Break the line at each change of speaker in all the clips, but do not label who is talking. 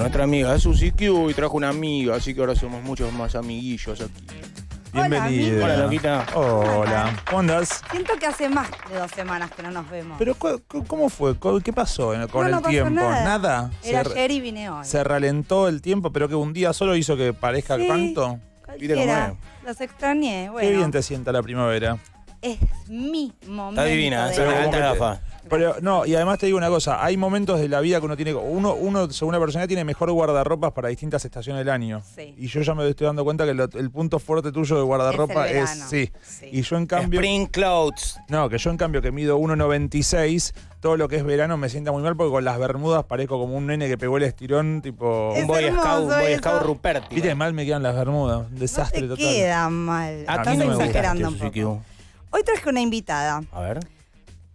nuestra amiga Susi Q y trajo una amiga, así que ahora somos muchos más amiguillos aquí.
Bienvenida.
Hola, loquita.
Hola. ¿Cómo andás?
Siento que hace más de 2 semanas que no nos vemos.
Pero ¿cómo fue? ¿Qué pasó con
no
el
pasó
tiempo?
nada. Era
Se-
ayer y vine hoy.
¿Se ralentó el tiempo, pero que un día solo hizo que parezca
Sí.
tanto?
Cualquiera. Los extrañé. Bueno,
Qué bien te sienta la primavera.
es mi momento.
Está divina,
de-
se me
Pero
levanta
como
la
que
gafa.
Pero no, y además te digo una cosa, hay momentos de la vida que uno tiene, uno según la persona tiene mejor guardarropas para distintas estaciones del año.
Sí.
Y yo ya me estoy dando cuenta que el punto fuerte tuyo de guardarropa
Es el
es,
verano.
sí.
Sí.
Y yo en cambio,
Spring Clothes.
no, que yo en cambio que mido 1,96, todo lo que es verano me sienta muy mal porque con las bermudas parezco como un nene que pegó el estirón, tipo,
Es
Un Boy
hermoso
Scout, Boy
eso.
Scout Ruperti.
viste, mal me quedan las bermudas, un
No
desastre
te
total.
queda mal.
A
mí
Estás
no me gusta,
exagerando un
Susi
poco.
Q.
Hoy traje una invitada,
A ver.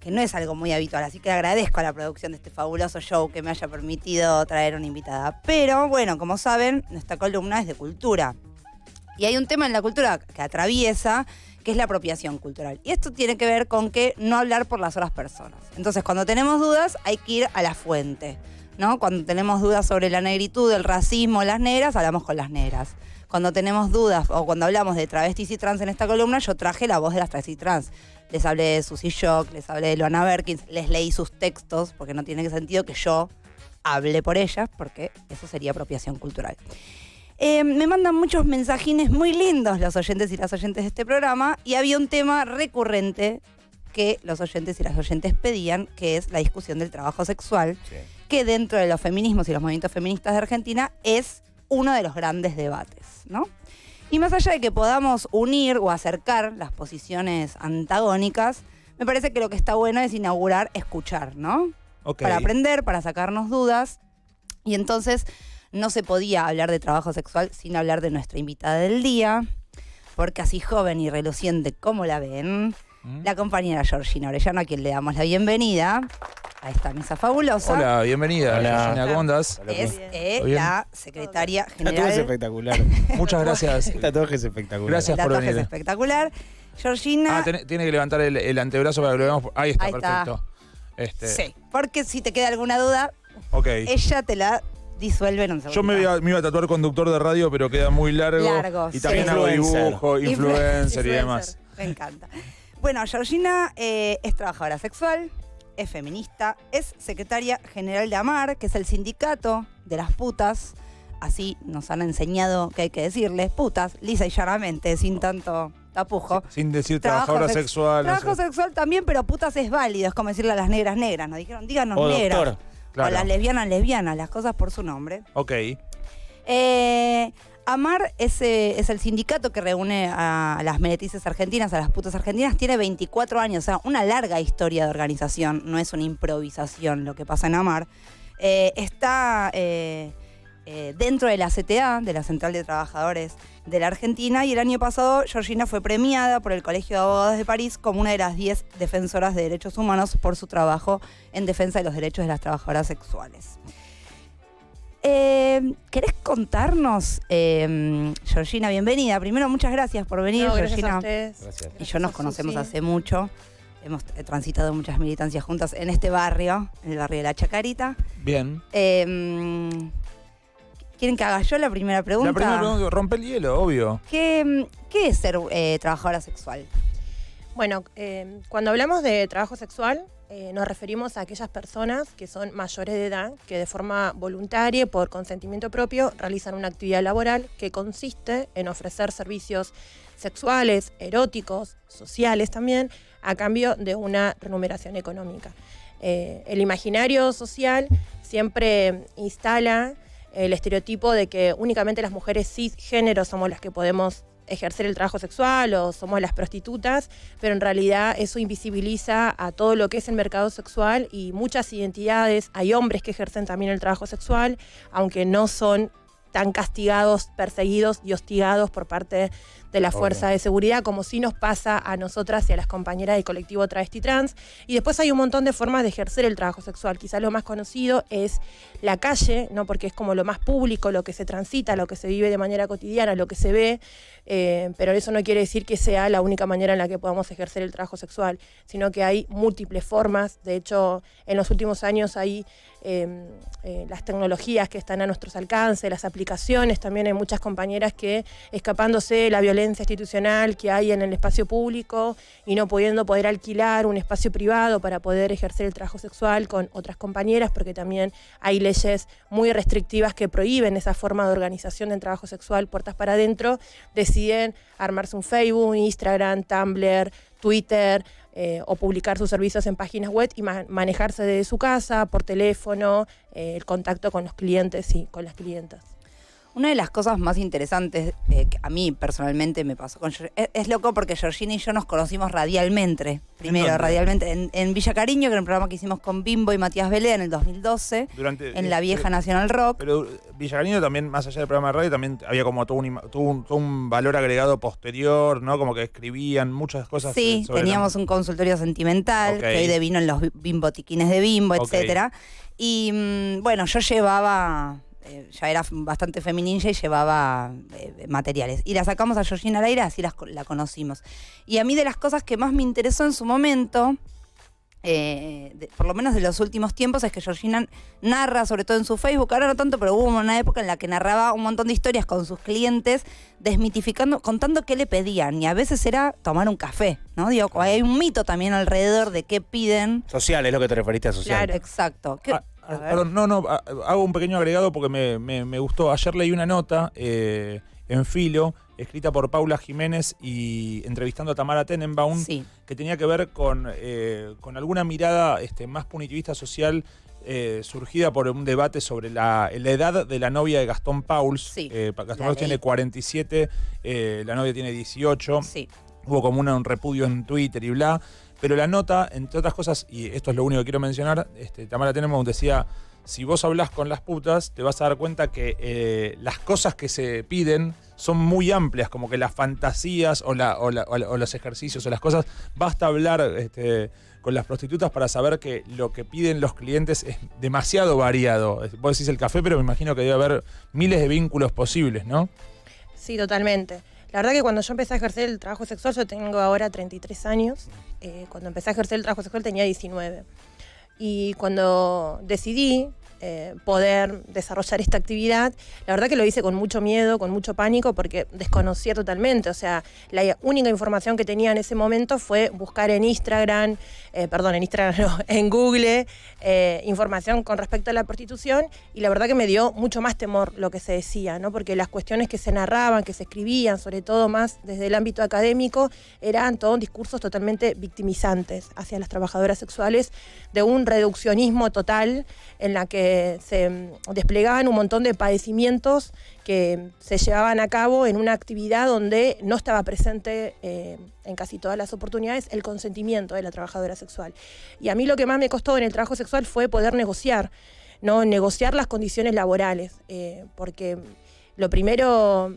que no es algo muy habitual, así que agradezco a la producción de este fabuloso show que me haya permitido traer una invitada. Pero bueno, como saben, nuestra columna es de cultura. Y hay un tema en la cultura que atraviesa, que es la apropiación cultural. Y esto tiene que ver con que no hablar por las otras personas. Entonces, cuando tenemos dudas, hay que ir a la fuente, ¿no? Cuando tenemos dudas sobre la negritud, el racismo, las negras, hablamos con las negras. Cuando tenemos dudas o cuando hablamos de travestis y trans en esta columna, yo traje la voz de las travestis y trans. Les hablé de Susie Shock, les hablé de Luana Berkins, les leí sus textos, porque no tiene sentido que yo hable por ellas, porque eso sería apropiación cultural. Me mandan muchos mensajines muy lindos los oyentes y las oyentes de este programa, y había un tema recurrente que los oyentes y las oyentes pedían, que es la discusión del trabajo sexual,
Sí.
que dentro de los feminismos y los movimientos feministas de Argentina es uno de los grandes debates, ¿no? Y más allá de que podamos unir o acercar las posiciones antagónicas, me parece que lo que está bueno es inaugurar escuchar, ¿no?
Ok.
Para aprender, para sacarnos dudas. Y entonces no se podía hablar de trabajo sexual sin hablar de nuestra invitada del día, porque así joven y reluciente como la ven, la compañera Georgina Orellano, a quien le damos la bienvenida a esta mesa fabulosa.
Hola, bienvenida,
Hola.
Georgina, ¿cómo andás?
Es
¿Todo bien?
la secretaria
El tatuaje es
general.
espectacular.
Muchas gracias.
El tatuaje es espectacular.
Gracias.
El
por
tatuaje es
venir.
espectacular. Georgina.
Tiene que levantar el antebrazo para que lo veamos. Ahí está,
Ahí está.
perfecto.
Sí, porque si te queda alguna duda,
Ok.
ella te la disuelve en un segundo.
Yo me iba a tatuar conductor de radio, pero queda muy largo.
Largo,
y
sí.
también hago
Influencer.
dibujo, influencer y demás.
Me encanta. Bueno, Georgina es trabajadora sexual, es feminista, es secretaria general de AMAR, que es el sindicato de las putas. Así nos han enseñado que hay que decirles putas, lisa y llanamente, sin tanto tapujo.
Sin decir
Trabajo
trabajadora
sex-
sexual. no
Trabajo
sé.
sexual también, pero putas es válido, es como decirle a las negras negras. Nos dijeron, díganos
O
negras.
doctor.
O
Claro.
las lesbianas, las cosas por su nombre.
Ok.
AMAR es el sindicato que reúne a las meretrices argentinas, a las putas argentinas. Tiene 24 años, o sea, una larga historia de organización. No es una improvisación lo que pasa en AMAR. Está dentro de la CTA, de la Central de Trabajadores de la Argentina, y el año pasado Georgina fue premiada por el Colegio de Abogados de París como una de las 10 defensoras de derechos humanos por su trabajo en defensa de los derechos de las trabajadoras sexuales. ¿Querés contarnos, Georgina, bienvenida? Primero, muchas gracias por venir,
No, gracias
Georgina.
a ustedes.
Gracias.
Y yo nos conocemos
Susi.
hace mucho. Hemos transitado muchas militancias juntas en este barrio, en el barrio de La Chacarita.
Bien.
¿Quieren que haga yo la primera pregunta?
La primera pregunta, rompe el hielo, obvio.
¿Qué es ser trabajadora sexual?
Bueno, cuando hablamos de trabajo sexual, nos referimos a aquellas personas que son mayores de edad, que de forma voluntaria y por consentimiento propio realizan una actividad laboral que consiste en ofrecer servicios sexuales, eróticos, sociales también, a cambio de una remuneración económica. El imaginario social siempre instala el estereotipo de que únicamente las mujeres cisgénero somos las que podemos ejercer el trabajo sexual o somos las prostitutas, pero en realidad eso invisibiliza a todo lo que es el mercado sexual y muchas identidades. Hay hombres que ejercen también el trabajo sexual, aunque no son tan castigados, perseguidos y hostigados por parte de la fuerza de seguridad, como sí nos pasa a nosotras y a las compañeras del colectivo travesti trans. Y después hay un montón de formas de ejercer el trabajo sexual. Quizás lo más conocido es la calle, ¿no? Porque es como lo más público, lo que se transita, lo que se vive de manera cotidiana, lo que se ve, pero eso no quiere decir que sea la única manera en la que podamos ejercer el trabajo sexual, sino que hay múltiples formas. De hecho, en los últimos años hay las tecnologías que están a nuestros alcances, las aplicaciones. También hay muchas compañeras que, escapándose de la violencia institucional que hay en el espacio público y no pudiendo poder alquilar un espacio privado para poder ejercer el trabajo sexual con otras compañeras, porque también hay leyes muy restrictivas que prohíben esa forma de organización del trabajo sexual puertas para adentro, deciden armarse un Facebook, Instagram, Tumblr, Twitter, o publicar sus servicios en páginas web y manejarse desde su casa, por teléfono, el contacto con los clientes y con las clientas.
Una de las cosas más interesantes que a mí personalmente me pasó con es loco porque Georgina y yo nos conocimos radialmente. Primero, radialmente en Villa Cariño, que era un programa que hicimos con Bimbo y Matías Belé en el 2012, en la vieja Nacional Rock.
Pero Villa Cariño también, más allá del programa de radio, también había como todo un valor agregado posterior, ¿no? Como que escribían muchas cosas.
Sí, teníamos un consultorio sentimental, que hoy devino en los bimbotiquines de Bimbo, etcétera. Y bueno, yo llevaba... ya era bastante feminilla y llevaba materiales. Y la sacamos a Georgina al aire, así la conocimos. Y a mí de las cosas que más me interesó en su momento, por lo menos de los últimos tiempos, es que Georgina narra, sobre todo en su Facebook, ahora no tanto, pero hubo una época en la que narraba un montón de historias con sus clientes, desmitificando, contando qué le pedían. Y a veces era tomar un café, ¿no? Digo, hay un mito también alrededor de qué piden.
Social, es lo que te referiste a social.
Claro, exacto.
Perdón, hago un pequeño agregado porque me gustó. Ayer leí una nota en Filo, escrita por Paula Jiménez y entrevistando a Tamara Tenenbaum, que tenía que ver con alguna mirada más punitivista social surgida por un debate sobre la edad de la novia de Gastón Pauls. Gastón Pauls tiene 47, la novia tiene 18. Hubo como un repudio en Twitter y bla. Pero la nota, entre otras cosas, y esto es lo único que quiero mencionar, Tamara Tenenbaum decía, si vos hablás con las putas, te vas a dar cuenta que las cosas que se piden son muy amplias, como que las fantasías o los ejercicios o las cosas, basta hablar con las prostitutas para saber que lo que piden los clientes es demasiado variado. Vos decís el café, pero me imagino que debe haber miles de vínculos posibles, ¿no?
Sí, totalmente. La verdad que cuando yo empecé a ejercer el trabajo sexual, yo tengo ahora 33 años, cuando empecé a ejercer el trabajo sexual tenía 19. Y cuando decidí poder desarrollar esta actividad, la verdad que lo hice con mucho miedo, con mucho pánico, porque desconocía totalmente. O sea, la única información que tenía en ese momento fue buscar en Instagram, en Google, información con respecto a la prostitución, y la verdad que me dio mucho más temor lo que se decía, ¿no? Porque las cuestiones que se narraban, que se escribían, sobre todo más desde el ámbito académico, eran todos discursos totalmente victimizantes hacia las trabajadoras sexuales, de un reduccionismo total en la que se desplegaban un montón de padecimientos que se llevaban a cabo en una actividad donde no estaba presente en casi todas las oportunidades el consentimiento de la trabajadora sexual. Y a mí lo que más me costó en el trabajo sexual fue poder negociar, ¿no? Negociar las condiciones laborales, porque lo primero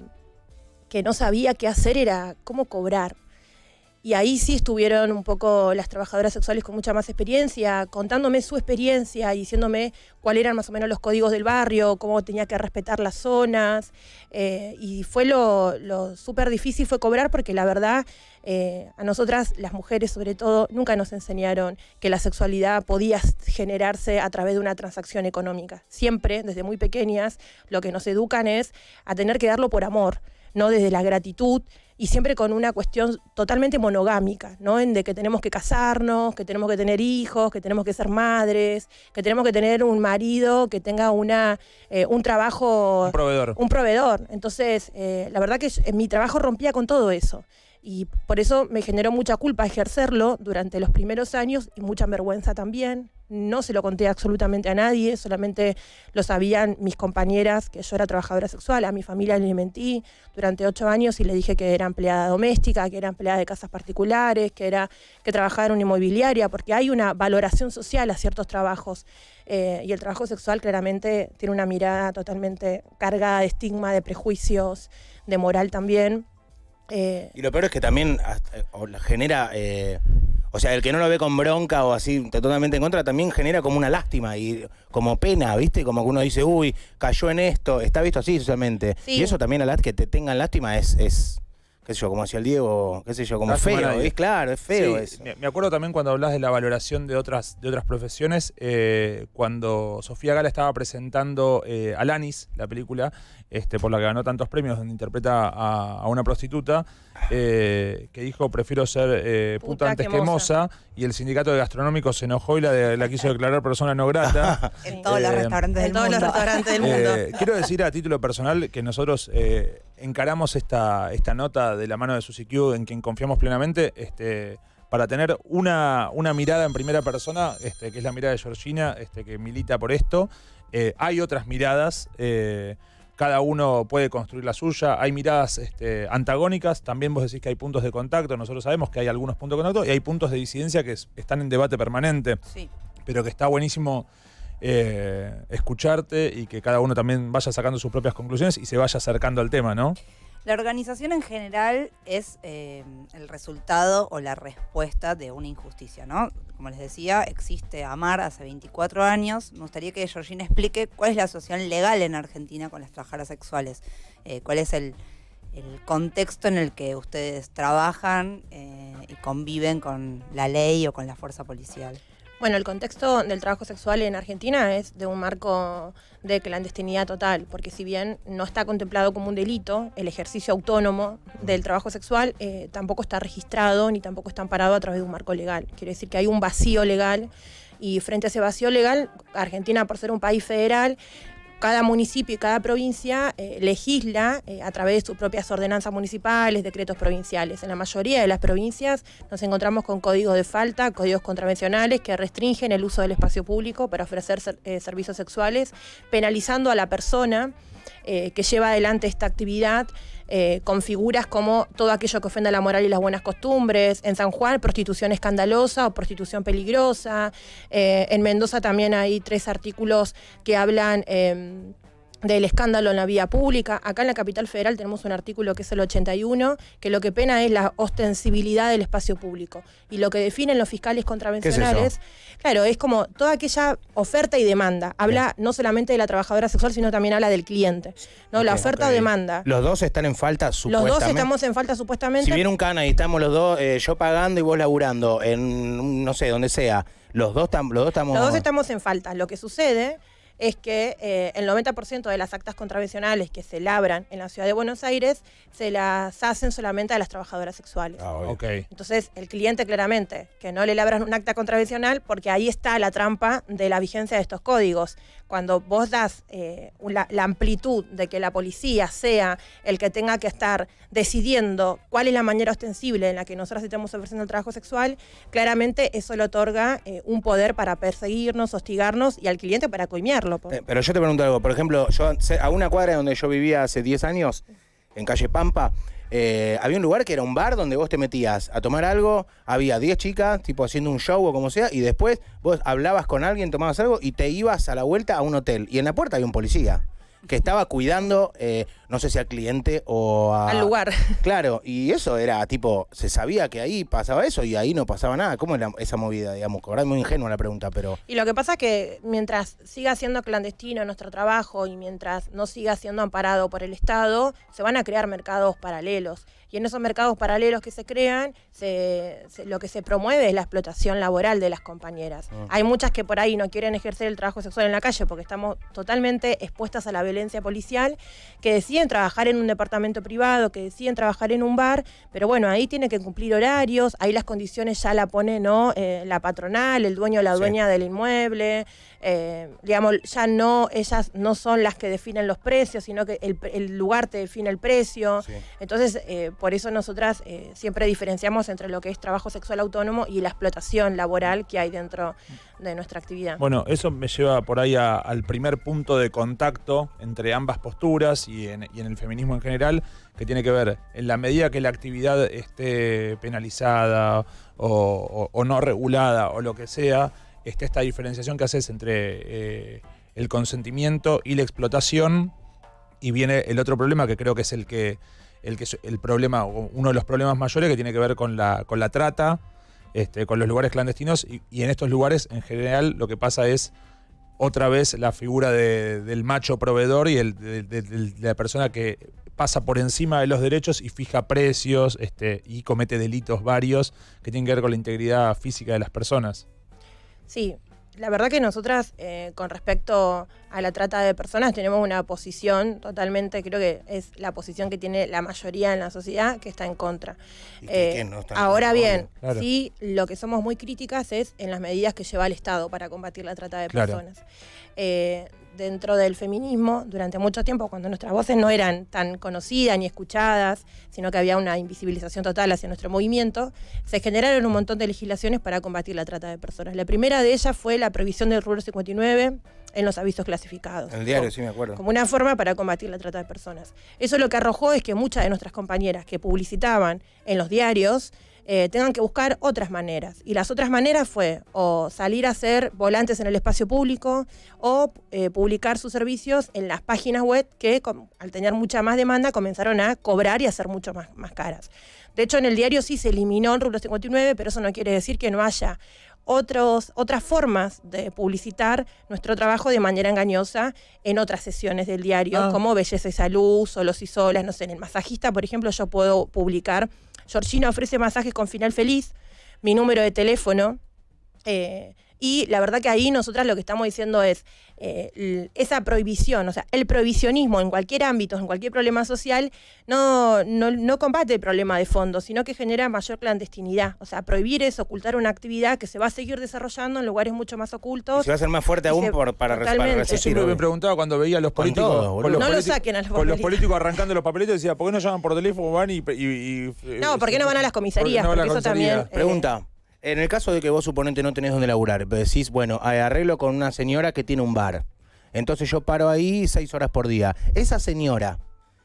que no sabía qué hacer era cómo cobrar. Y ahí sí estuvieron un poco las trabajadoras sexuales con mucha más experiencia, contándome su experiencia y diciéndome cuáles eran más o menos los códigos del barrio, cómo tenía que respetar las zonas. Y fue lo súper difícil fue cobrar, porque la verdad a nosotras, las mujeres sobre todo, nunca nos enseñaron que la sexualidad podía generarse a través de una transacción económica. Siempre, desde muy pequeñas, lo que nos educan es a tener que darlo por amor, no desde la gratitud, y siempre con una cuestión totalmente monogámica, ¿no? En de que tenemos que casarnos, que tenemos que tener hijos, que tenemos que ser madres, que tenemos que tener un marido que tenga un trabajo... Un proveedor. Entonces, la verdad que mi trabajo rompía con todo eso. Y por eso me generó mucha culpa ejercerlo durante los primeros años y mucha vergüenza también. No se lo conté absolutamente a nadie, solamente lo sabían mis compañeras que yo era trabajadora sexual. A mi familia le mentí durante 8 años y le dije que era empleada doméstica, que era empleada de casas particulares, que trabajaba en una inmobiliaria, porque hay una valoración social a ciertos trabajos. Y el trabajo sexual claramente tiene una mirada totalmente cargada de estigma, de prejuicios, de moral también.
Y lo peor es que también genera... o sea, el que no lo ve con bronca o así totalmente en contra, también genera como una lástima y como pena, ¿viste? Como que uno dice, uy, cayó en esto, está visto así socialmente. Sí. Y eso también, que te tengan lástima es qué sé yo, como decía el Diego, qué sé yo, como feo. Es claro, es feo eso.
Me acuerdo también cuando hablas de la valoración de otras profesiones, cuando Sofía Gala estaba presentando Alanis, la película, por la que ganó tantos premios, donde interpreta a una prostituta, que dijo, prefiero ser puta antes que moza, y el sindicato de gastronómicos se enojó y la quiso declarar persona no grata.
En todos los restaurantes del mundo.
Quiero decir a título personal que nosotros encaramos esta nota de la mano de Suzy Q, en quien confiamos plenamente, para tener una mirada en primera persona, que es la mirada de Georgina, que milita por esto. Hay otras miradas, cada uno puede construir la suya, hay miradas antagónicas, también vos decís que hay puntos de contacto, nosotros sabemos que hay algunos puntos de contacto y hay puntos de disidencia que están en debate permanente, sí. Pero que está buenísimo escucharte y que cada uno también vaya sacando sus propias conclusiones y se vaya acercando al tema, ¿no?
La organización en general es el resultado o la respuesta de una injusticia, ¿no? Como les decía, existe AMAR hace 24 años. Me gustaría que Georgina explique cuál es la situación legal en Argentina con las trabajadoras sexuales. Cuál es el contexto en el que ustedes trabajan y conviven con la ley o con la fuerza policial.
Bueno, el contexto del trabajo sexual en Argentina es de un marco de clandestinidad total, porque si bien no está contemplado como un delito, el ejercicio autónomo del trabajo sexual tampoco está registrado ni tampoco está amparado a través de un marco legal. Quiere decir que hay un vacío legal y frente a ese vacío legal, Argentina, por ser un país federal, cada municipio y cada provincia legisla a través de sus propias ordenanzas municipales, decretos provinciales. En la mayoría de las provincias nos encontramos con códigos de falta, códigos contravencionales que restringen el uso del espacio público para ofrecer servicios sexuales, penalizando a la persona que lleva adelante esta actividad con figuras como todo aquello que ofenda la moral y las buenas costumbres. En San Juan, prostitución escandalosa o prostitución peligrosa. En Mendoza también hay 3 artículos que hablan del escándalo en la vía pública. Acá en la capital federal tenemos un artículo que es el 81, que lo que pena es la ostensibilidad del espacio público. Y lo que definen los fiscales contravencionales, claro, es como toda aquella oferta y demanda. Habla no solamente de la trabajadora sexual, sino también habla del cliente. ¿No? La oferta o demanda.
Los dos están en falta, supuestamente.
Los dos estamos en falta, supuestamente.
Si viene un cana y estamos los dos, yo pagando y vos laburando, en no sé, donde sea, los dos estamos
en falta. Lo que sucede es que el 90% de las actas contravencionales que se labran en la ciudad de Buenos Aires se las hacen solamente a las trabajadoras sexuales.
Okay.
Entonces, el cliente claramente que no le labran un acta contravencional, porque ahí está la trampa de la vigencia de estos códigos. Cuando vos das la amplitud de que la policía sea el que tenga que estar decidiendo cuál es la manera ostensible en la que nosotros estamos ofreciendo el trabajo sexual, claramente eso le otorga un poder para perseguirnos, hostigarnos y al cliente para coimearlo.
Pero yo te pregunto algo, por ejemplo, yo a una cuadra donde yo vivía hace 10 años, en calle Pampa, había un lugar que era un bar donde vos te metías a tomar algo, había 10 chicas, tipo haciendo un show o como sea, y después vos hablabas con alguien, tomabas algo y te ibas a la vuelta a un hotel. Y en la puerta había un policía que estaba cuidando, no sé si al cliente o
al lugar.
Claro, y eso era tipo, se sabía que ahí pasaba eso y ahí no pasaba nada. ¿Cómo es esa movida, digamos? Ahora es muy ingenua la pregunta, pero...
Y lo que pasa es que mientras siga siendo clandestino nuestro trabajo y mientras no siga siendo amparado por el Estado, se van a crear mercados paralelos. Y en esos mercados paralelos que se crean, lo que se promueve es la explotación laboral de las compañeras. Hay muchas que por ahí no quieren ejercer el trabajo sexual en la calle porque estamos totalmente expuestas a la violencia policial, que deciden trabajar en un departamento privado, que deciden trabajar en un bar, pero bueno, ahí tienen que cumplir horarios, ahí las condiciones ya la pone la patronal, el dueño o la dueña del inmueble, digamos, ya no, ellas no son las que definen los precios, sino que el lugar te define el precio. Sí. Entonces, por eso nosotras siempre diferenciamos entre lo que es trabajo sexual autónomo y la explotación laboral que hay dentro de nuestra actividad.
Bueno, eso me lleva por ahí al primer punto de contacto entre ambas posturas y en el feminismo en general, que tiene que ver, en la medida que la actividad esté penalizada o no regulada o lo que sea, está esta diferenciación que haces entre el consentimiento y la explotación, y viene el otro problema que creo que es el que el problema, uno de los problemas mayores que tiene que ver con la trata, con los lugares clandestinos, y en estos lugares en general lo que pasa es otra vez la figura del macho proveedor y de la persona que pasa por encima de los derechos y fija precios y comete delitos varios que tienen que ver con la integridad física de las personas.
Sí, la verdad que nosotras con respecto a la trata de personas tenemos una posición totalmente, creo que es la posición que tiene la mayoría en la sociedad, que está en contra.
¿Quién no está en
ahora
contra?
bien,
Claro.
sí, lo que somos muy críticas es en las medidas que lleva el Estado para combatir la trata de
Claro.
personas. Dentro del feminismo, durante mucho tiempo, cuando nuestras voces no eran tan conocidas ni escuchadas, sino que había una invisibilización total hacia nuestro movimiento, se generaron un montón de legislaciones para combatir la trata de personas. La primera de ellas fue la prohibición del rubro 59 en los avisos clasificados.
En el diario, sí me acuerdo.
Como una forma para combatir la trata de personas. Eso lo que arrojó es que muchas de nuestras compañeras que publicitaban en los diarios tengan que buscar otras maneras. Y las otras maneras fue o salir a hacer volantes en el espacio público o publicar sus servicios en las páginas web que al tener mucha más demanda comenzaron a cobrar y a ser mucho más caras. De hecho, en el diario sí se eliminó el rubro 59, pero eso no quiere decir que no haya otras formas de publicitar nuestro trabajo de manera engañosa en otras sesiones del diario, como Belleza y Salud, Solos y Solas, no sé, en el masajista, por ejemplo, yo puedo publicar Georgina ofrece masajes con final feliz, mi número de teléfono, y la verdad que ahí nosotras lo que estamos diciendo es esa prohibición, o sea, el prohibicionismo en cualquier ámbito, en cualquier problema social, no combate el problema de fondo, sino que genera mayor clandestinidad. O sea, prohibir es ocultar una actividad que se va a seguir desarrollando en lugares mucho más ocultos.
Y se va a hacer más fuerte aún para
totalmente.
resistir.
Yo siempre me preguntaba cuando veía a los
Con
políticos.
todo, boludo.
No lo saquen a los
Con los
papelitos.
políticos arrancando los papelitos, decía, ¿por qué no llaman por teléfono? Van
No, ¿por qué no van a las comisarías?
¿Por qué no a la
Porque eso
comisaría?
también...
Pregunta. En el caso de que vos suponete no tenés dónde laburar, pero decís, bueno, arreglo con una señora que tiene un bar. Entonces yo paro ahí 6 horas por día. Esa señora,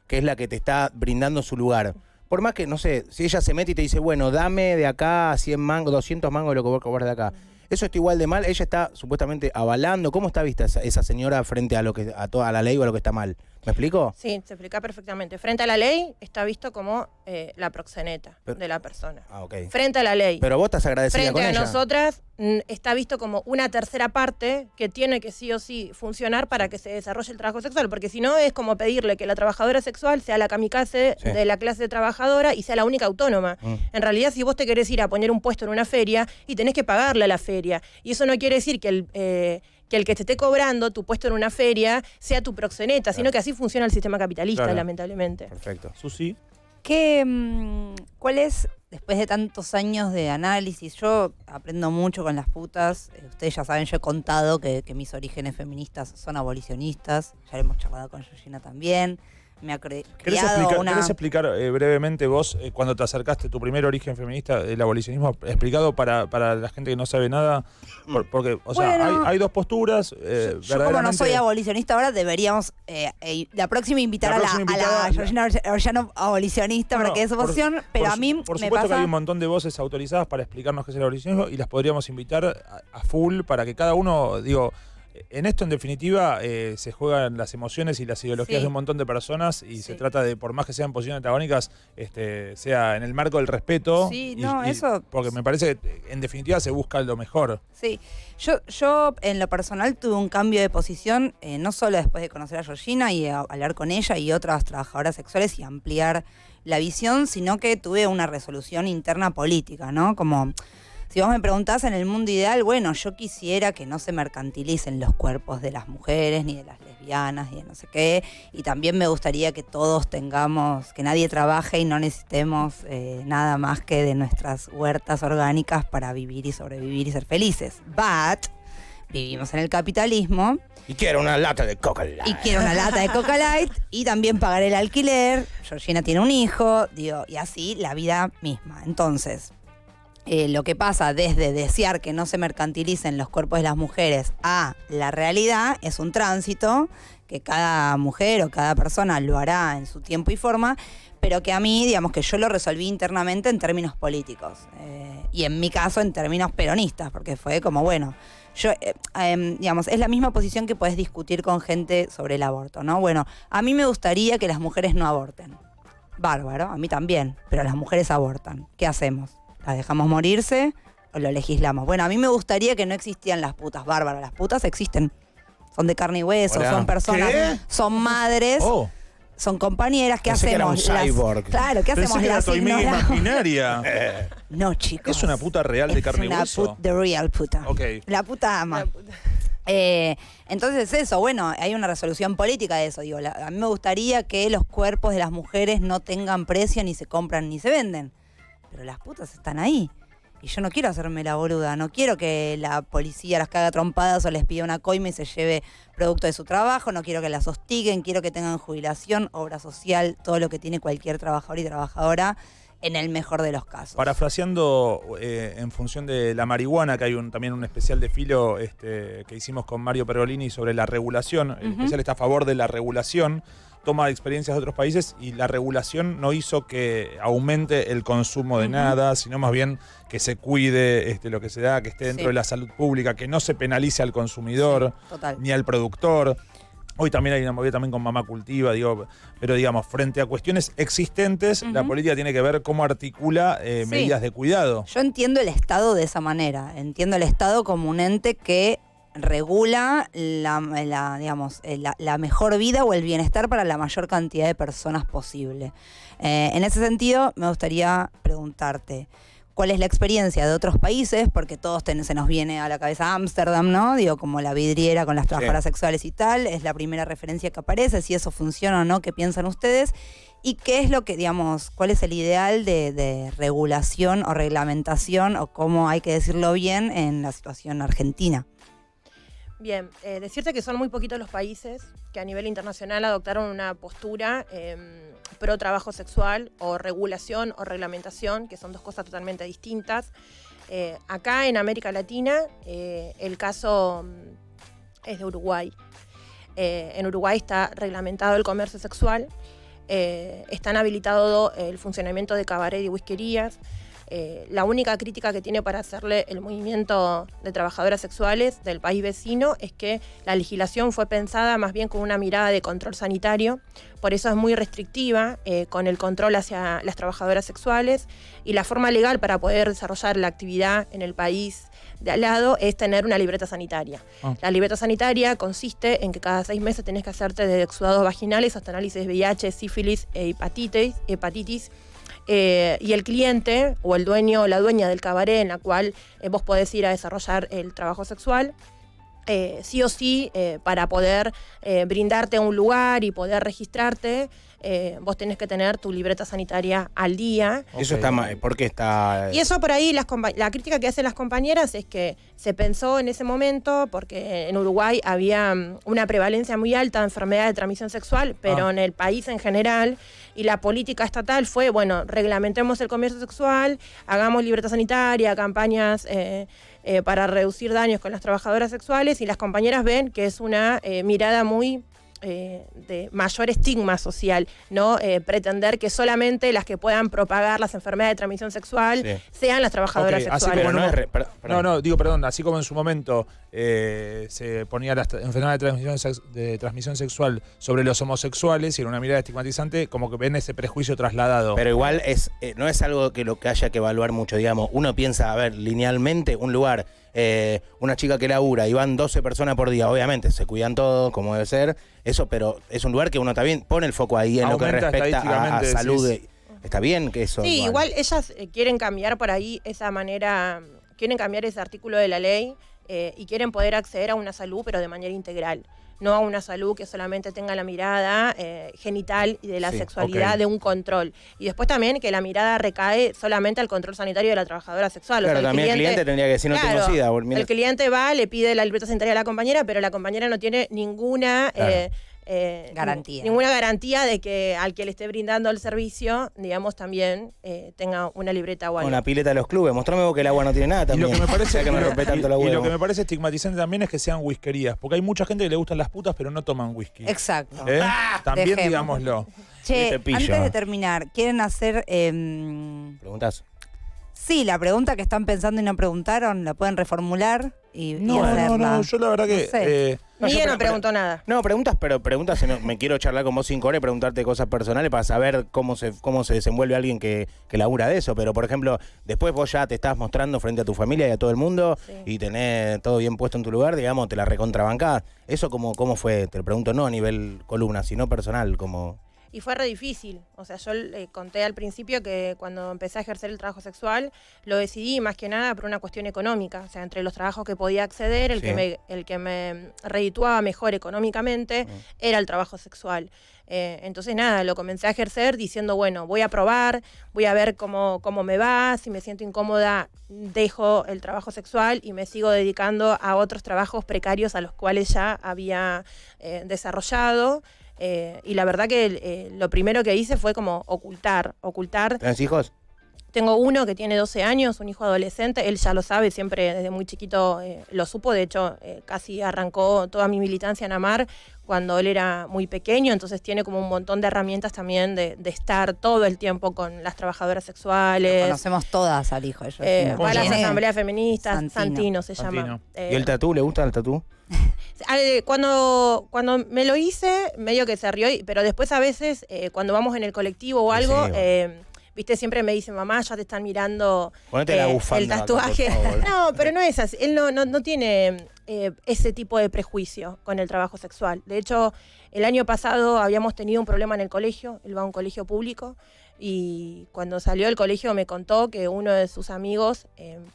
que es la que te está brindando su lugar, por más que, no sé, si ella se mete y te dice, bueno, dame de acá 100 mangos, 200 mangos de lo que vos cobrar de acá. ¿Eso está igual de mal? Ella está supuestamente avalando. ¿Cómo está vista esa señora frente a toda la ley o a lo que está mal? ¿Me explico?
Sí, se explica perfectamente. Frente a la ley está visto como la proxeneta de la persona.
Ah, ok.
Frente a la ley.
Pero vos estás agradecida
Frente
con
a
ella.
nosotras está visto como una tercera parte que tiene que sí o sí funcionar para que se desarrolle el trabajo sexual, porque si no es como pedirle que la trabajadora sexual sea la kamikaze
Sí.
de la clase trabajadora y sea la única autónoma. En realidad, si vos te querés ir a poner un puesto en una feria y tenés que pagarle a la feria, y eso no quiere decir que el que te esté cobrando tu puesto en una feria sea tu proxeneta, sino que así funciona el sistema capitalista,
Claro.
lamentablemente.
Perfecto.
Susi.
¿Cuál es, después de tantos años de análisis, yo aprendo mucho con las putas, ustedes ya saben, yo he contado que mis orígenes feministas son abolicionistas, ya hemos charlado con Georgina también, me ha
¿Querés
criado
¿Querés explicar brevemente vos, cuando te acercaste, tu primer origen feminista, el abolicionismo, explicado para la gente que no sabe nada? Porque, o sea,
Bueno,
hay dos posturas.
Yo como no
verdaderamente-
soy abolicionista ahora, deberíamos la próxima invitar
La
a
próxima
la
invitada-
Georgina Orellano abolicionista para que dé su posición, pero a mí
Por
me
supuesto que hay
pasa...
un montón de voces autorizadas para explicarnos qué es el abolicionismo y las podríamos invitar a full para que cada uno, digo, en esto en definitiva se juegan las emociones y las ideologías
Sí.
de un montón de personas y
Sí.
se trata de, por más que sean posiciones antagónicas, sea en el marco del respeto.
Sí, no, eso-
Porque me parece que en definitiva se busca lo mejor.
Sí, yo en lo personal tuve un cambio de posición, no solo después de conocer a Georgina y hablar con ella y otras trabajadoras sexuales y ampliar la visión, sino que tuve una resolución interna política, ¿no? Como, si vos me preguntás en el mundo ideal, bueno, yo quisiera que no se mercantilicen los cuerpos de las mujeres, ni de las lesbianas, ni de no sé qué, y también me gustaría que todos tengamos, que nadie trabaje y no necesitemos nada más que de nuestras huertas orgánicas para vivir y sobrevivir y ser felices. But vivimos en el capitalismo
Y quiero una lata de Coca-Cola.
y quiero una lata de Coca Light y también pagar el alquiler. Georgina tiene un hijo, digo, y así la vida misma. Entonces, lo que pasa desde desear que no se mercantilicen los cuerpos de las mujeres a la realidad es un tránsito que cada mujer o cada persona lo hará en su tiempo y forma, pero que a mí, digamos, que yo lo resolví internamente en términos políticos. Y en mi caso en términos peronistas, porque fue como, bueno, yo, digamos, es la misma posición que podés discutir con gente sobre el aborto, ¿no? Bueno, a mí me gustaría que las mujeres no aborten. bárbaro, a mí también, pero las mujeres abortan. ¿Qué hacemos? ¿Las dejamos morirse o lo legislamos? Bueno, a mí me gustaría que no existieran las putas, bárbaro. Las putas existen. Son de carne y hueso,
Hola.
son personas,
¿Qué?
son madres, son compañeras. ¿Qué
Pensé que era
hacemos?
un cyborg.
Claro, ¿qué
Pensé
hacemos?
que era
Las
tu amiga
ignoramos.
imaginaria.
No, chicos.
¿Es una puta real de carne y hueso?
Es una the real puta.
Ok.
La puta ama. Entonces eso, bueno, hay una resolución política de eso. Digo, a mí me gustaría que los cuerpos de las mujeres no tengan precio, ni se compran ni se venden. Pero las putas están ahí. Y yo no quiero hacerme la boluda, no quiero que la policía las caga trompadas o les pida una coima y se lleve producto de su trabajo, no quiero que las hostiguen, quiero que tengan jubilación, obra social, todo lo que tiene cualquier trabajador y trabajadora, en el mejor de los casos.
Parafraseando en función de la marihuana, que hay también un especial de Filo que hicimos con Mario Pergolini sobre la regulación, el especial está a favor de la regulación, toma experiencias de otros países y la regulación no hizo que aumente el consumo de nada, sino más bien que se cuide lo que se da, que esté dentro de la salud pública, que no se penalice al consumidor ni al productor. Hoy también hay una movida también con Mamá Cultiva, pero digamos, frente a cuestiones existentes, la política tiene que ver cómo articula medidas de cuidado.
Yo entiendo el Estado de esa manera, entiendo el Estado como un ente que regula la mejor vida o el bienestar para la mayor cantidad de personas posible. En ese sentido, me gustaría preguntarte, ¿cuál es la experiencia de otros países? Porque todos se nos viene a la cabeza Ámsterdam, ¿no? Digo, como la vidriera con las trabajadoras sexuales y tal, es la primera referencia que aparece, si eso funciona o no, ¿qué piensan ustedes? ¿Y qué es lo que, digamos, cuál es el ideal de regulación o reglamentación, o cómo hay que decirlo bien, en la situación argentina?
Bien, decirte que son muy poquitos los países que a nivel internacional adoptaron una postura pro trabajo sexual o regulación o reglamentación, que son dos cosas totalmente distintas. Acá en América Latina el caso es de Uruguay. En Uruguay está reglamentado el comercio sexual, están habilitado el funcionamiento de cabaret y whiskerías. La única crítica que tiene para hacerle el movimiento de trabajadoras sexuales del país vecino es que la legislación fue pensada más bien con una mirada de control sanitario, por eso es muy restrictiva con el control hacia las trabajadoras sexuales, y la forma legal para poder desarrollar la actividad en el país de al lado es tener una libreta sanitaria. La libreta sanitaria consiste en que cada 6 meses tenés que hacerte desde exudados vaginales hasta análisis de VIH, sífilis e hepatitis. Y el cliente o el dueño o la dueña del cabaret en la cual vos podés ir a desarrollar el trabajo sexual, sí o sí, para poder brindarte un lugar y poder registrarte, vos tenés que tener tu libreta sanitaria al día.
Eso está mal, ¿por qué está...?
Y eso por ahí, la crítica que hacen las compañeras es que se pensó en ese momento, porque en Uruguay había una prevalencia muy alta de enfermedades de transmisión sexual, pero en el país en general, y la política estatal fue, bueno, reglamentemos el comercio sexual, hagamos libreta sanitaria, campañas para reducir daños con las trabajadoras sexuales, y las compañeras ven que es una mirada muy... de mayor estigma social, ¿no? Pretender que solamente las que puedan propagar las enfermedades de transmisión sexual sean las trabajadoras sexuales.
Así como en su momento se ponía las enfermedades de transmisión sexual sobre los homosexuales y era una mirada estigmatizante, como que ven ese prejuicio trasladado.
Pero igual no es algo que lo que haya que evaluar mucho, digamos. Uno piensa, a ver, linealmente, un lugar, una chica que labura y van 12 personas por día, obviamente, se cuidan todos, como debe ser, eso, pero es un lugar que uno también pone el foco ahí en lo que respecta a salud. Está bien que eso...
Sí, igual ellas quieren cambiar por ahí esa manera, quieren cambiar ese artículo de la ley y quieren poder acceder a una salud, pero de manera integral. No a una salud que solamente tenga la mirada genital y de la sexualidad de un control. Y después también que la mirada recae solamente al control sanitario de la trabajadora sexual.
Claro, o sea, también el cliente tendría que decir no tengo SIDA.
El cliente va, le pide la libreta sanitaria a la compañera, pero la compañera no tiene ninguna...
garantía.
Ninguna garantía de que al que le esté brindando el servicio, digamos, también tenga una libreta o algo.
Una pileta de los clubes. Mostrame vos que el agua no tiene nada también.
Y lo que me parece,
que me rompe tanto la huevo.
Y lo que me parece estigmatizante también es que sean whiskerías, porque hay mucha gente que le gustan las putas pero no toman whisky.
Exacto.
También
dejemos.
Digámoslo.
Che, antes de terminar, ¿quieren hacer...
¿Preguntas?
Sí, la pregunta que están pensando y no preguntaron, la pueden reformular y
No,
hacerla.
yo la verdad que...
No sé.
Miguel no preguntó nada.
No, preguntas, me quiero charlar con vos 5 horas y preguntarte cosas personales para saber cómo se desenvuelve alguien que labura de eso. Pero, por ejemplo, después vos ya te estás mostrando frente a tu familia y a todo el mundo y tenés todo bien puesto en tu lugar, digamos, te la recontrabancás. ¿Eso cómo fue? Te lo pregunto no a nivel columna, sino personal, como...
Y fue re difícil. O sea, yo conté al principio que cuando empecé a ejercer el trabajo sexual, lo decidí más que nada por una cuestión económica. O sea, entre los trabajos que podía acceder, el que me redituaba mejor económicamente era el trabajo sexual. Entonces, nada, lo comencé a ejercer diciendo, bueno, voy a probar, voy a ver cómo me va, si me siento incómoda, dejo el trabajo sexual y me sigo dedicando a otros trabajos precarios a los cuales ya había desarrollado. Y la verdad que lo primero que hice fue como ocultar.
¿Tienes hijos?
Tengo uno que tiene 12 años, un hijo adolescente, él ya lo sabe, siempre desde muy chiquito lo supo, de hecho casi arrancó toda mi militancia en AMAR cuando él era muy pequeño, entonces tiene como un montón de herramientas también de estar todo el tiempo con las trabajadoras sexuales.
Lo conocemos todas al hijo.
Va a las asambleas feministas, Santino se llama.
¿Y el tatú? ¿Le gusta el tatú?
Cuando me lo hice, medio que se rió, pero después a veces, cuando vamos en el colectivo o algo, viste, siempre me dice, mamá, ya te están mirando
la bufanda
el tatuaje.
Acá, por favor.
No, pero no es así. Él no tiene ese tipo de prejuicio con el trabajo sexual. De hecho, el año pasado habíamos tenido un problema en el colegio, él va a un colegio público, y cuando salió del colegio me contó que uno de sus amigos,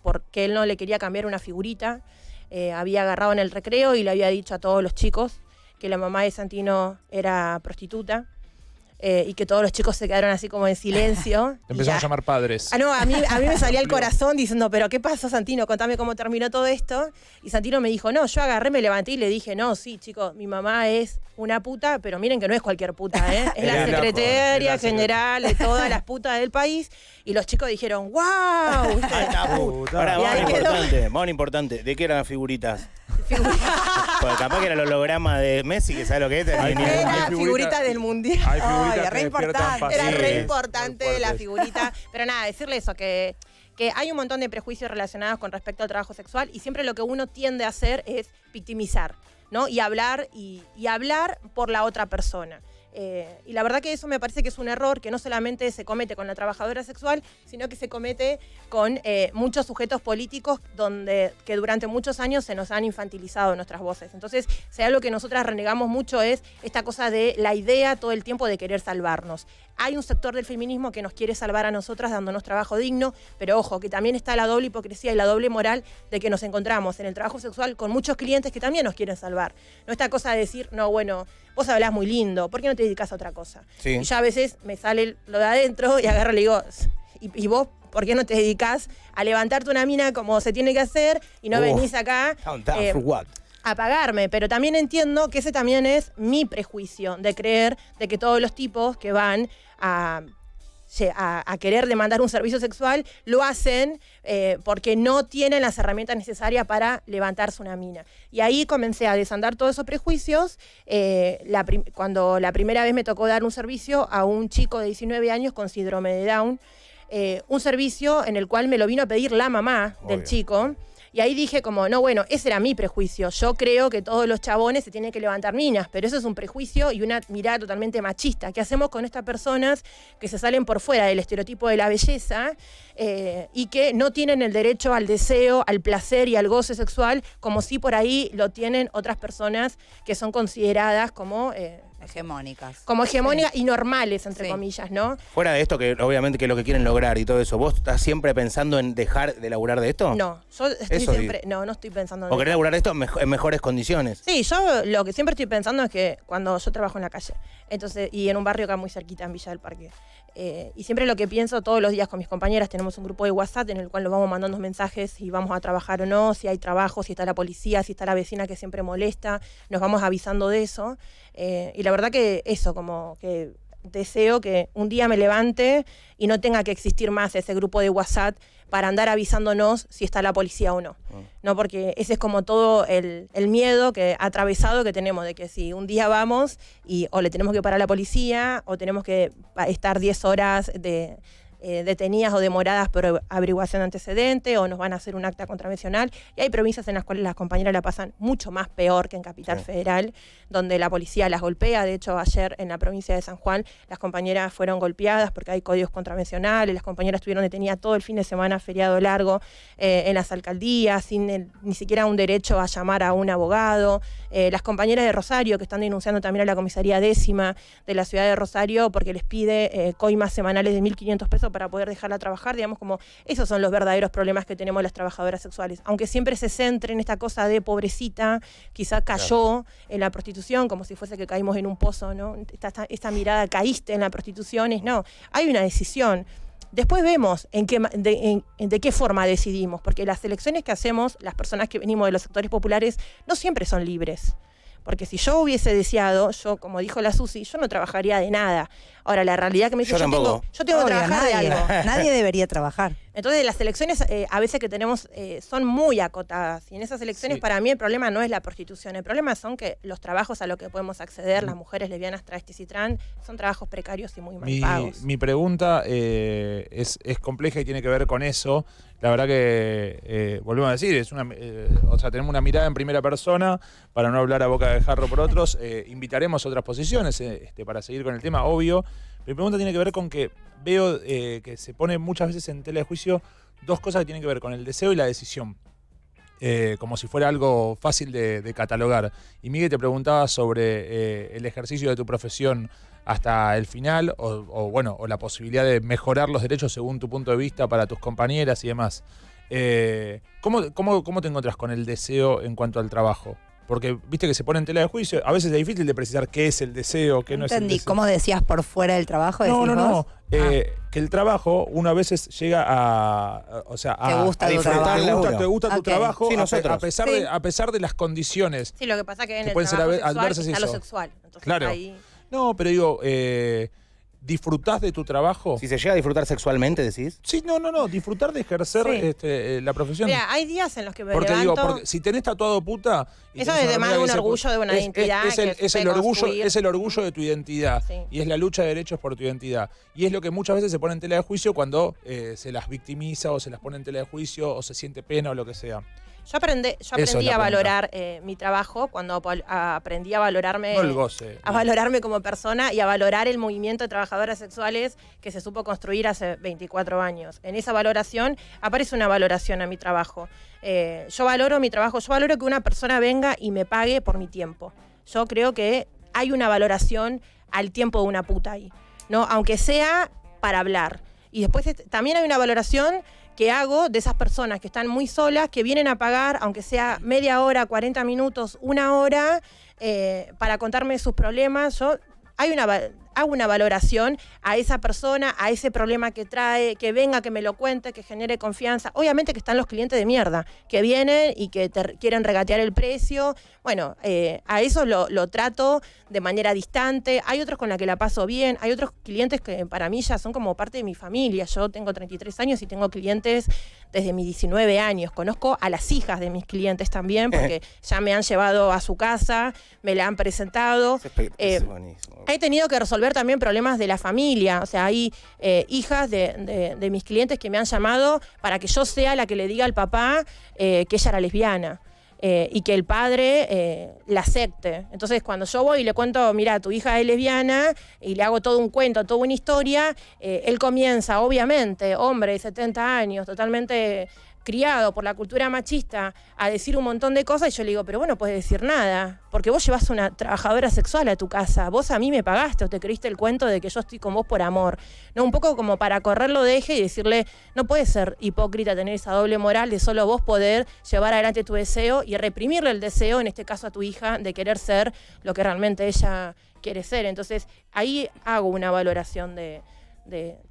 porque él no le quería cambiar una figurita, había agarrado en el recreo y le había dicho a todos los chicos que la mamá de Santino era prostituta. Y que todos los chicos se quedaron así como en silencio.
Empezaron a llamar padres.
No, a mí me salía el corazón diciendo, pero ¿qué pasó, Santino? Contame cómo terminó todo esto. Y Santino me dijo, no, yo agarré, me levanté y le dije, no, sí, chicos, mi mamá es una puta, pero miren que no es cualquier puta, ¿eh? Es la secretaria general de todas las putas del país. Y los chicos dijeron, ¡wow!
Ahora, más importante, ¿de qué eran las figuritas? Porque capaz que era el holograma de Messi, que sabe lo que es.
Era figurita del mundial.
Hay figuritas
re importante.
Era re importante la figurita. Pero nada, decirle eso, que hay un montón de prejuicios relacionados con respecto al trabajo sexual y siempre lo que uno tiende a hacer es victimizar, ¿no? Y hablar por la otra persona. Y la verdad que eso me parece que es un error que no solamente se comete con la trabajadora sexual, sino que se comete con muchos sujetos políticos que durante muchos años se nos han infantilizado nuestras voces. Entonces, si hay algo que nosotras renegamos mucho es esta cosa de la idea todo el tiempo de querer salvarnos. Hay un sector del feminismo que nos quiere salvar a nosotras dándonos trabajo digno, pero ojo, que también está la doble hipocresía y la doble moral de que nos encontramos en el trabajo sexual con muchos clientes que también nos quieren salvar. No esta cosa de decir, no, bueno, vos hablás muy lindo, ¿por qué no te dedicas a otra cosa?
Sí.
Y ya a veces me sale lo de adentro y agarro y le digo, ¿y vos por qué no te dedicas a levantarte una mina como se tiene que hacer y no venís acá a pagarme? Pero también entiendo que ese también es mi prejuicio de creer de que todos los tipos que van a querer demandar un servicio sexual lo hacen porque no tienen las herramientas necesarias para levantarse una mina. Y ahí comencé a desandar todos esos prejuicios cuando la primera vez me tocó dar un servicio a un chico de 19 años con síndrome de Down, un servicio en el cual me lo vino a pedir la mamá del chico. Y ahí dije como, no, bueno, ese era mi prejuicio. Yo creo que todos los chabones se tienen que levantar minas, pero eso es un prejuicio y una mirada totalmente machista. ¿Qué hacemos con estas personas que se salen por fuera del estereotipo de la belleza y que no tienen el derecho al deseo, al placer y al goce sexual, como si por ahí lo tienen otras personas que son consideradas como...
hegemónicas.
Como hegemónicas y normales, entre comillas, ¿no?
Fuera de esto, que obviamente que es lo que quieren lograr y todo eso, ¿vos estás siempre pensando en dejar de laburar de esto?
No, yo estoy siempre... No estoy pensando en...
¿O querés laburar de esto en mejores condiciones?
Sí, yo lo que siempre estoy pensando es que cuando yo trabajo en la calle, entonces, y en un barrio acá muy cerquita, en Villa del Parque, y siempre lo que pienso todos los días con mis compañeras, tenemos un grupo de WhatsApp en el cual nos vamos mandando mensajes si vamos a trabajar o no, si hay trabajo, si está la policía, si está la vecina que siempre molesta, nos vamos avisando de eso. Y la verdad que eso, como que deseo que un día me levante y no tenga que existir más ese grupo de WhatsApp para andar avisándonos si está la policía o no. No, porque ese es como todo el miedo atravesado que tenemos de que si un día vamos y o le tenemos que parar a la policía o tenemos que estar 10 horas detenidas o demoradas por averiguación de antecedente, o nos van a hacer un acta contravencional. Y hay provincias en las cuales las compañeras la pasan mucho más peor que en Capital Federal, donde la policía las golpea. De hecho, ayer en la provincia de San Juan, las compañeras fueron golpeadas porque hay códigos contravencionales, las compañeras estuvieron detenidas todo el fin de semana, feriado largo, en las alcaldías, sin ni siquiera un derecho a llamar a un abogado. Las compañeras de Rosario, que están denunciando también a la comisaría 10ª de la ciudad de Rosario, porque les pide coimas semanales de 1.500 pesos para poder dejarla trabajar, digamos, como esos son los verdaderos problemas que tenemos las trabajadoras sexuales. Aunque siempre se centre en esta cosa de pobrecita, quizá cayó en la prostitución, como si fuese que caímos en un pozo, ¿no? Esta mirada, caíste en la prostitución, no, hay una decisión. Después vemos de qué forma decidimos, porque las elecciones que hacemos, las personas que venimos de los sectores populares, no siempre son libres. Porque si yo hubiese deseado, yo, como dijo la Susi, yo no trabajaría de nada. Ahora, la realidad que me dice, yo tengo que trabajar de algo.
Nadie debería trabajar.
Entonces, las elecciones a veces que tenemos son muy acotadas. Y en esas elecciones, para mí, el problema no es la prostitución. El problema son que los trabajos a los que podemos acceder, las mujeres lesbianas, travestis y trans, son trabajos precarios y muy mal pagos.
Mi pregunta es compleja y tiene que ver con eso. La verdad que, volvemos a decir, tenemos una mirada en primera persona, para no hablar a boca de jarro por otros. Invitaremos otras posiciones para seguir con el tema, obvio. Mi pregunta tiene que ver con que veo que se pone muchas veces en tela de juicio dos cosas que tienen que ver con el deseo y la decisión. Como si fuera algo fácil de catalogar. Y Miguel te preguntaba sobre el ejercicio de tu profesión hasta el final, o la posibilidad de mejorar los derechos según tu punto de vista para tus compañeras y demás. ¿Cómo te encontrás con el deseo en cuanto al trabajo? Porque viste que se pone en tela de juicio, a veces es difícil de precisar qué es el deseo, qué no es el deseo.
¿Cómo decías por fuera del trabajo?
No. Que el trabajo, uno a veces llega a te gusta tu trabajo, sí, a pesar de las condiciones.
Sí, lo que pasa que en el trabajo sexual está lo sexual. Entonces,
claro. No, pero digo, ¿disfrutás de tu trabajo?
Si se llega a disfrutar sexualmente, decís.
Sí, no. Disfrutar de ejercer la profesión.
Mira, hay días en los que me
porque
levanto...
porque si tenés tatuado puta...
Eso es además de un orgullo de una identidad.
Es el orgullo de tu identidad. Sí. Y es la lucha de derechos por tu identidad. Y es lo que muchas veces se pone en tela de juicio cuando se las victimiza o se las pone en tela de juicio o se siente pena o lo que sea.
Yo aprendí a valorar mi trabajo cuando aprendí a valorarme, a valorarme como persona y a valorar el movimiento de trabajadoras sexuales que se supo construir hace 24 años. En esa valoración aparece una valoración a mi trabajo. Yo valoro mi trabajo, yo valoro que una persona venga y me pague por mi tiempo. Yo creo que hay una valoración al tiempo de una puta ahí, ¿no? Aunque sea para hablar. Y después también hay una valoración que hago de esas personas que están muy solas, que vienen a pagar, aunque sea media hora, 40 minutos, una hora, para contarme sus problemas. Yo hago una valoración a esa persona, a ese problema que trae, que venga, que me lo cuente, que genere confianza. Obviamente que están los clientes de mierda, que vienen y que te quieren regatear el precio. Bueno, a eso lo trato de manera distante. Hay otros con la que la paso bien. Hay otros clientes que para mí ya son como parte de mi familia. Yo tengo 33 años y tengo clientes desde mis 19 años. Conozco a las hijas de mis clientes también, porque ya me han llevado a su casa, me la han presentado.
Es buenísimo.
He tenido que resolver también problemas de la familia. O sea, hay hijas de mis clientes que me han llamado para que yo sea la que le diga al papá que ella era lesbiana. Y que el padre la acepte. Entonces, cuando yo voy y le cuento, mira, tu hija es lesbiana, y le hago todo un cuento, toda una historia, él comienza, obviamente, hombre de 70 años, totalmente criado por la cultura machista, a decir un montón de cosas, y yo le digo, pero vos no podés decir nada, porque vos llevás una trabajadora sexual a tu casa, vos a mí me pagaste o te creíste el cuento de que yo estoy con vos por amor. No, un poco como para correrlo de eje y decirle, no puedes ser hipócrita, tener esa doble moral de solo vos poder llevar adelante tu deseo y reprimirle el deseo, en este caso a tu hija, de querer ser lo que realmente ella quiere ser. Entonces, ahí hago una valoración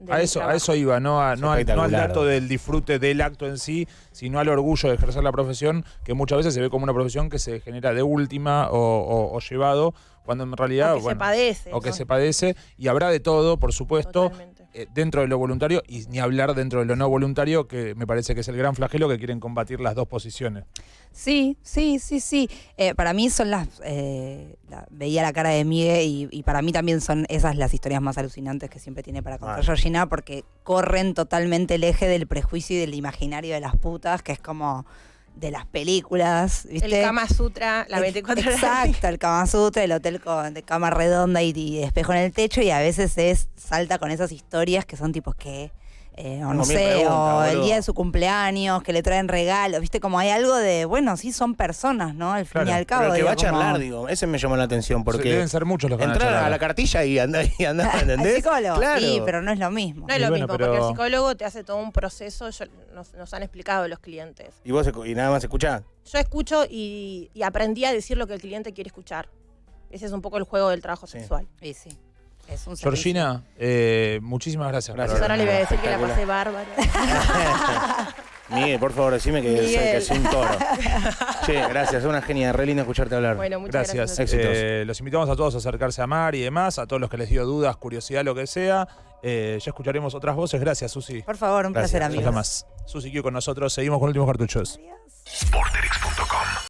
a
eso iba, no al dato del disfrute del acto en sí, sino al orgullo de ejercer la profesión, que muchas veces se ve como una profesión que se genera de última o llevado, cuando en realidad
se padece.
O que se padece, y habrá de todo, por supuesto.
Totalmente.
dentro de lo voluntario y ni hablar dentro de lo no voluntario, que me parece que es el gran flagelo que quieren combatir las dos posiciones.
Sí. Para mí son veía la cara de Migue y para mí también son esas las historias más alucinantes que siempre tiene para contar Georgina, porque corren totalmente el eje del prejuicio y del imaginario de las putas, que es como de las películas, ¿viste?
El Kama Sutra, la 24 horas.
Exacto, el Kama Sutra, el hotel de cama redonda y espejo en el techo, y a veces salta con esas historias que son tipos que... o no sé, o el día de su cumpleaños, que le traen regalos, ¿viste? Como hay algo de, bueno, sí son personas, ¿no? Al fin y al cabo.
Pero el que va a
como...
charlar, digo, ese me llamó la atención, porque...
Deben ser muchos los que van a
entrar
charlar.
a la cartilla y andar, ¿entendés?
¿El psicólogo?
Claro.
Sí, pero no es lo mismo.
No es lo
bueno,
mismo,
pero-
porque el psicólogo te hace todo un proceso, nos han explicado los clientes.
¿Y vos y nada más escuchás?
Yo escucho y aprendí a decir lo que el cliente quiere escuchar. Ese es un poco el juego del trabajo sexual.
Sí, sí. Es un
Georgina, muchísimas gracias.
Gracias.
por
Ahora le voy a decir que la
Espectacular.
pasé bárbaro.
Miguel, por favor, decime que soy un toro. Che, gracias, es una genia, re lindo escucharte hablar.
Bueno, muchas
Gracias.
gracias.
Éxitos.
Los invitamos a todos a acercarse a Mar y demás, a todos los que les dio dudas, curiosidad, lo que sea. Ya escucharemos otras voces. Gracias, Susi.
Por favor, un
Gracias.
placer,
Hasta
amigos.
más. Susi Q con nosotros. Seguimos con últimos cartuchos.
Adiós.
Porter